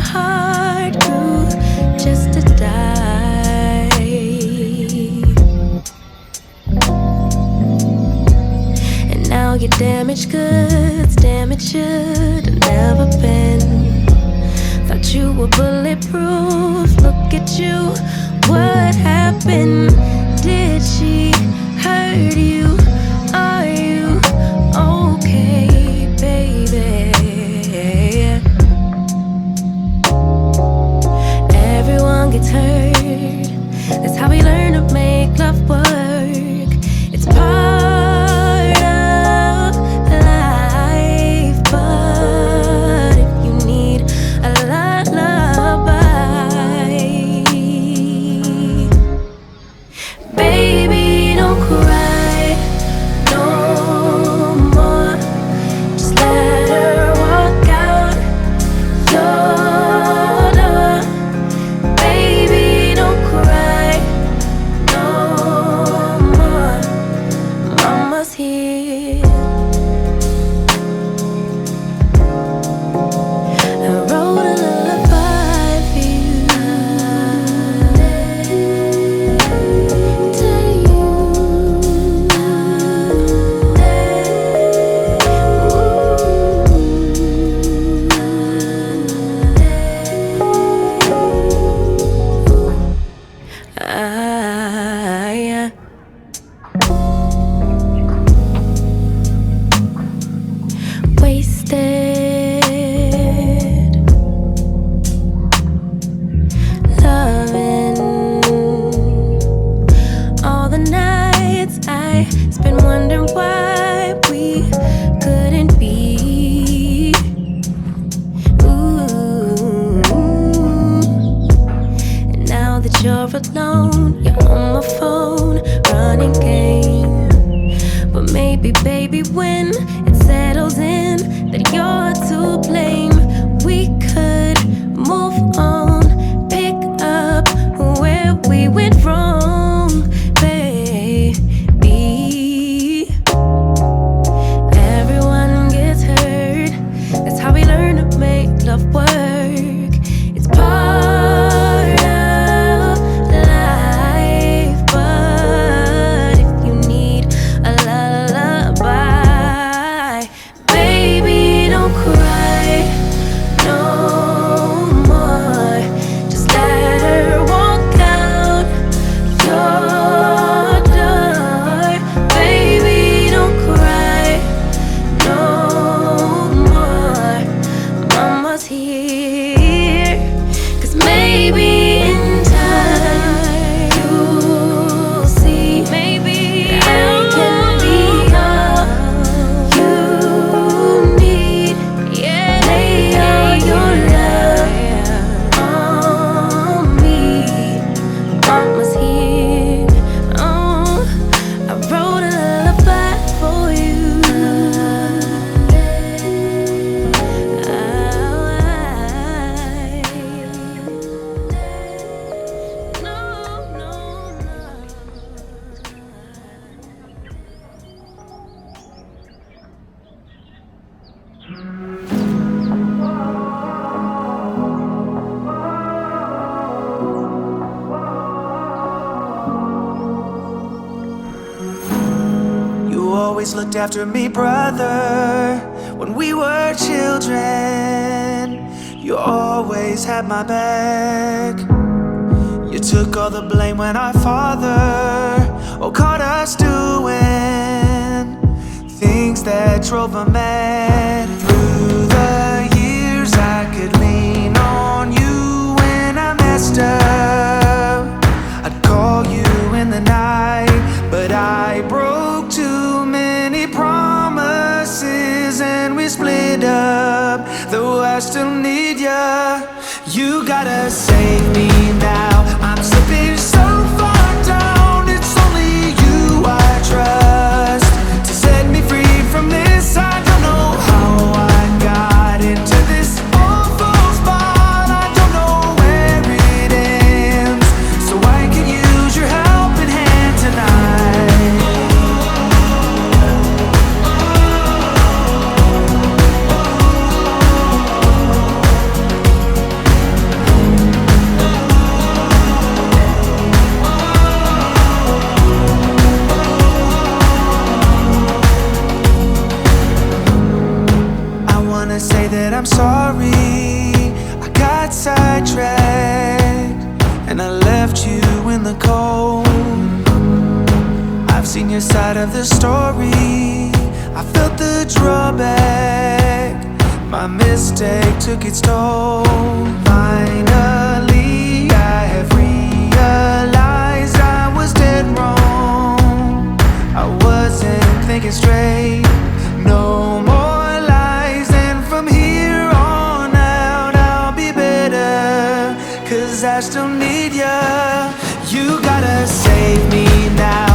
heart grew just to die. And now your damaged goods, damage should have never been. Thought you were bulletproof, look at you, what happened? Did she hurt you? Are you okay, baby? Everyone gets hurt, that's how we learn to make love work. It's part of life, but if you need a lullaby, baby, don't cry no more. Just let her walk out your door. Baby, don't cry no more. Mama's here. I wrote a lullaby for you. Yeah. Wasted, loving all the nights I spent wondering why we couldn't be. Ooh. And now that you're alone, you're on my phone, running game. But maybe, baby, when it settles in that you're to blame, we could move on, pick up where we went wrong, baby. Everyone gets hurt, that's how we learn to make love work. It's part of life, but if you need a lullaby, baby, don't cry no more. Just let her walk out your door. Baby, don't cry no more. Mama's here, 'cause maybe in time you'll see, maybe I can be all you need. Yeah, lay all your love on me. Mama's here. Oh, I wrote a lullaby for you. No, no, no. You always looked after me, brother, when we were children. You always had my back. You took all the blame when our father caught us doing things that drove him mad. Through the years I could lean on you when I messed up. I'd call you in the night, but I broke too many promises and we split up. Though I still need ya, you gotta save me now. I'm slipping so far down, it's only you I trust to set me free from this. I don't know how I got into this awful spot. I don't know where it ends, so I can use your helping hand tonight. your side of the story. I felt the drawback. My mistake took its toll. Finally, I have realized I was dead wrong. I wasn't thinking straight. No more lies, and from here on out I'll be better, 'cause I still need ya. You gotta save me now.